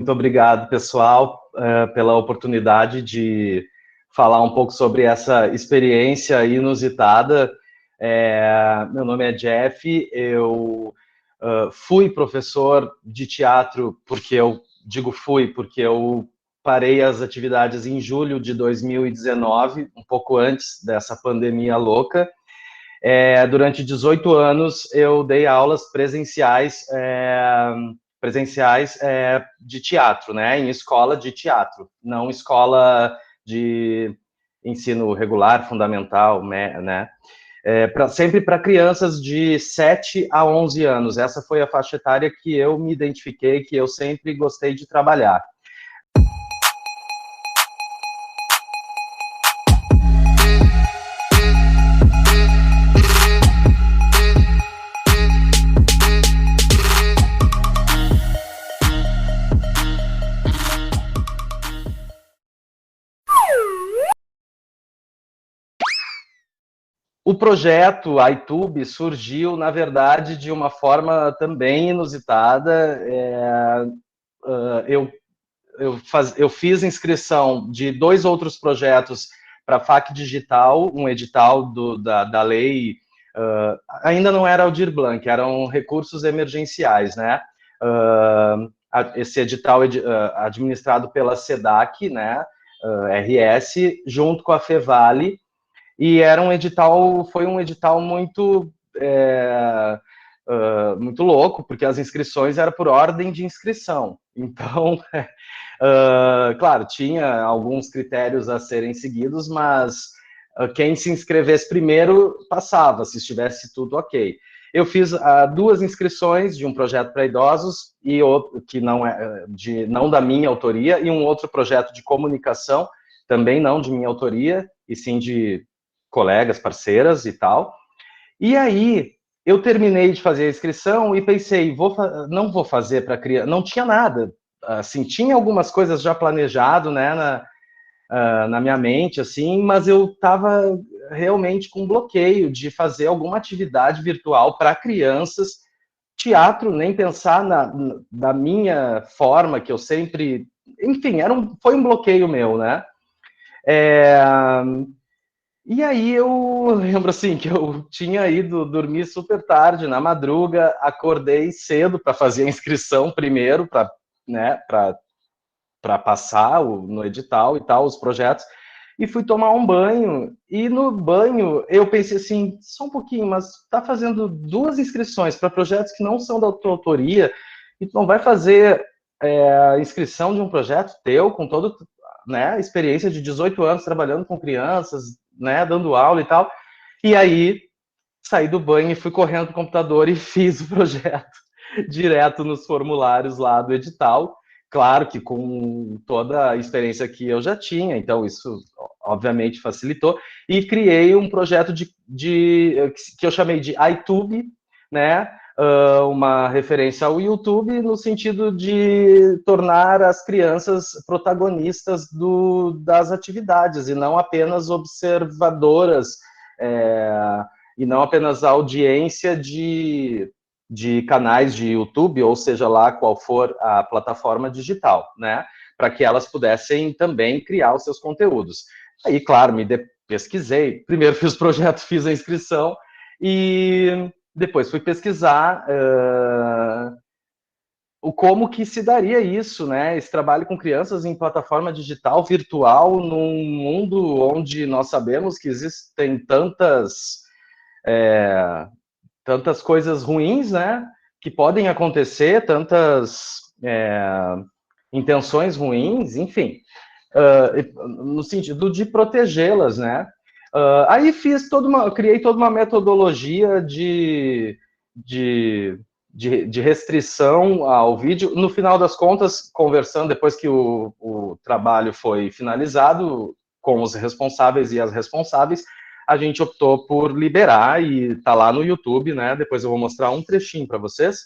Muito obrigado, pessoal, pela oportunidade de falar um pouco sobre essa experiência inusitada. Meu nome é Jeff, eu fui professor de teatro, porque eu digo fui, porque eu parei as atividades em julho de 2019, um pouco antes dessa pandemia louca. Durante 18 anos, eu dei aulas presenciais de teatro, né, em escola de teatro, não escola de ensino regular, fundamental, né, sempre para crianças de 7 a 11 anos. Essa foi a faixa etária que eu me identifiquei, que eu sempre gostei de trabalhar. O projeto iTube surgiu, na verdade, de uma forma também inusitada. Eu fiz inscrição de 2 outros projetos para a FAC Digital, um edital da lei, ainda não era Aldir Blanc, eram recursos emergenciais, né? Esse edital administrado pela SEDAC, né? RS, junto com a Fevale, e foi um edital muito muito louco, porque as inscrições eram por ordem de inscrição. Então, claro, tinha alguns critérios a serem seguidos, mas quem se inscrevesse primeiro passava, se estivesse tudo ok. Eu fiz 2 inscrições de um projeto para idosos e outro que não da minha autoria, e um outro projeto de comunicação, também não de minha autoria, e sim de colegas, parceiras e tal. E aí, eu terminei de fazer a inscrição e pensei, não vou fazer para criança, não tinha nada, assim, tinha algumas coisas já planejado, né, na minha mente, assim, mas eu estava realmente com bloqueio de fazer alguma atividade virtual para crianças, teatro, nem pensar da minha forma, que eu sempre, enfim, foi um bloqueio meu, né. E aí eu lembro, assim, que eu tinha ido dormir super tarde, na madruga, acordei cedo para fazer a inscrição primeiro, para, né, para passar no edital e tal, os projetos, e fui tomar um banho, e no banho eu pensei assim, só um pouquinho, mas tá fazendo 2 inscrições para projetos que não são da tua autoria, e tu não vai fazer a inscrição de um projeto teu, com todo, né, experiência de 18 anos trabalhando com crianças, né, dando aula e tal. E aí saí do banho e fui correndo pro computador e fiz o projeto direto nos formulários lá do edital. Claro que com toda a experiência que eu já tinha, então isso obviamente facilitou. E criei um projeto que eu chamei de iTube, né? Uma referência ao YouTube no sentido de tornar as crianças protagonistas das atividades e não apenas observadoras, e não apenas a audiência de canais de YouTube, ou seja lá qual for a plataforma digital, né? Para que elas pudessem também criar os seus conteúdos. Aí, claro, pesquisei. Primeiro fiz o projeto, fiz a inscrição e depois fui pesquisar como que se daria isso, né? Esse trabalho com crianças em plataforma digital, virtual, num mundo onde nós sabemos que existem tantas coisas ruins, né, que podem acontecer, tantas intenções ruins, enfim, no sentido de protegê-las, né. Aí criei toda uma metodologia de restrição ao vídeo. No final das contas, conversando, depois que o trabalho foi finalizado, com os responsáveis e as responsáveis, a gente optou por liberar e tá lá no YouTube, né? Depois eu vou mostrar um trechinho para vocês.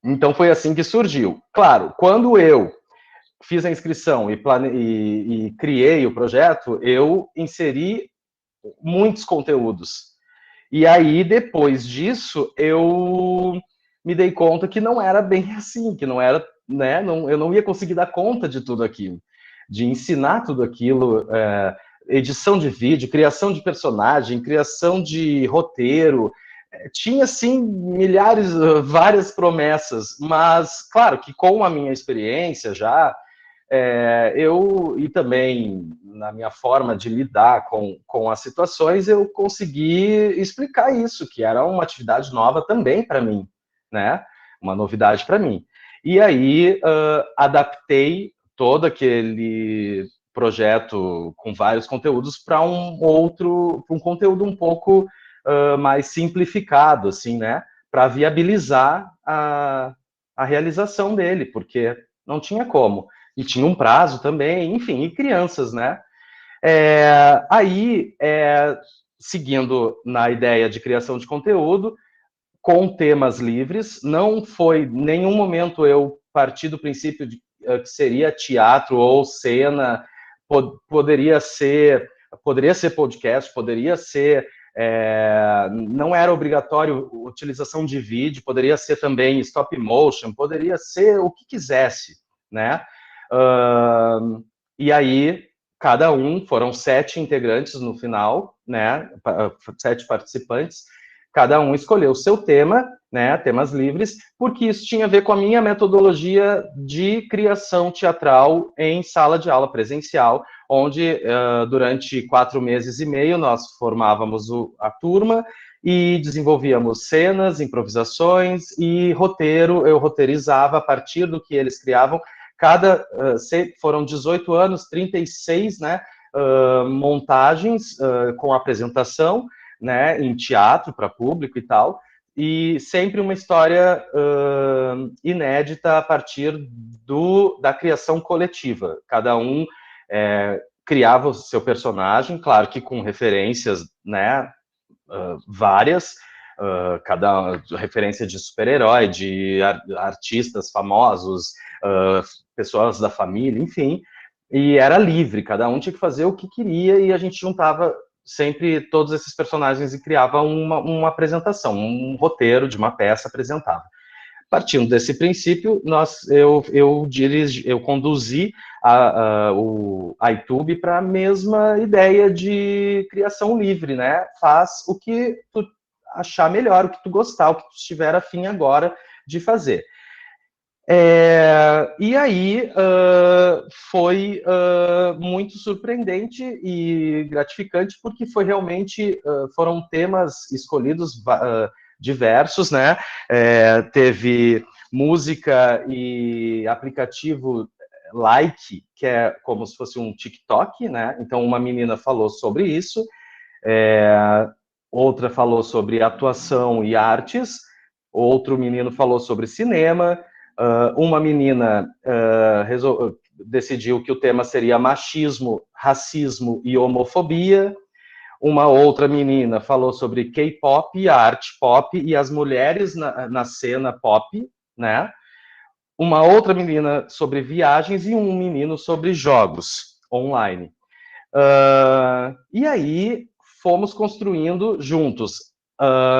Então foi assim que surgiu. Claro, quando eu fiz a inscrição e criei o projeto, eu inseri muitos conteúdos. E aí, depois disso, eu me dei conta que não era bem assim, que não era né, eu não ia conseguir dar conta de tudo aquilo, de ensinar tudo aquilo, edição de vídeo, criação de personagem, criação de roteiro, tinha, assim, milhares, várias promessas, mas, claro, que com a minha experiência já, e também na minha forma de lidar com as situações, eu consegui explicar isso, que era uma atividade nova também para mim, né? Uma novidade para mim. E aí, adaptei todo aquele projeto com vários conteúdos para um conteúdo um pouco mais simplificado, assim, né? Para viabilizar a realização dele, porque não tinha como. E tinha um prazo também, enfim, e crianças, né? Seguindo na ideia de criação de conteúdo, com temas livres, não foi em nenhum momento eu parti do princípio de que seria teatro ou cena, poderia ser podcast, poderia ser, não era obrigatório utilização de vídeo, poderia ser também stop motion, poderia ser o que quisesse, né? E aí, foram 7 integrantes no final, né? 7 participantes, cada um escolheu o seu tema, né, temas livres, porque isso tinha a ver com a minha metodologia de criação teatral em sala de aula presencial, onde durante 4 meses e meio nós formávamos a turma e desenvolvíamos cenas, improvisações e roteiro, eu roteirizava a partir do que eles criavam. Foram 18 anos, 36, né, montagens com apresentação, né, em teatro para público e tal, e sempre uma história inédita a partir da criação coletiva. Cada um criava o seu personagem, claro que com referências, né, várias, cada referência de super-herói, de artistas famosos, pessoas da família, enfim, e era livre, cada um tinha que fazer o que queria e a gente juntava sempre todos esses personagens e criava uma apresentação, um roteiro de uma peça apresentava. Partindo desse princípio, eu conduzi a YouTube para a mesma ideia de criação livre, né? Faz o que tu achar melhor, o que tu gostar, o que tu estiver afim agora de fazer. E aí foi muito surpreendente e gratificante, porque foram temas escolhidos diversos, né? Teve música e aplicativo Like, que é como se fosse um TikTok, né? Então uma menina falou sobre isso, outra falou sobre atuação e artes, outro menino falou sobre cinema. Uma menina decidiu que o tema seria machismo, racismo e homofobia. Uma outra menina falou sobre K-pop e a arte pop e as mulheres na cena pop, né? Uma outra menina sobre viagens e um menino sobre jogos online. E aí fomos construindo juntos.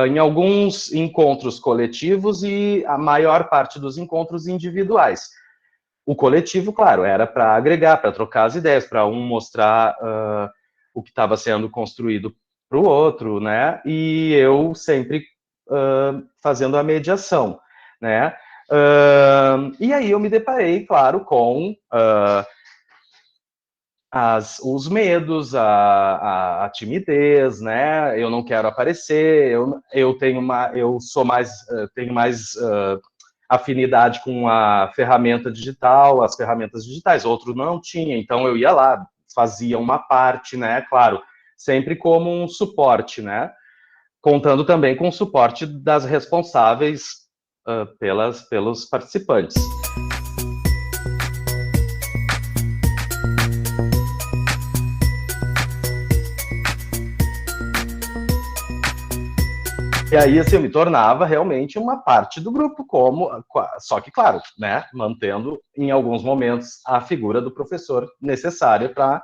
Em alguns encontros coletivos e a maior parte dos encontros individuais. O coletivo, claro, era para agregar, para trocar as ideias, para um mostrar o que estava sendo construído para o outro, né? E eu sempre fazendo a mediação, né? E aí eu me deparei, claro, com os medos, a timidez, né? Eu não quero aparecer, eu tenho mais afinidade com a ferramenta digital, as ferramentas digitais. Outro não tinha, então eu ia lá, fazia uma parte, né? Claro, sempre como um suporte, né? Contando também com o suporte das responsáveis pelos participantes. E aí, assim, eu me tornava realmente uma parte do grupo, só que, claro, né, mantendo em alguns momentos a figura do professor necessária para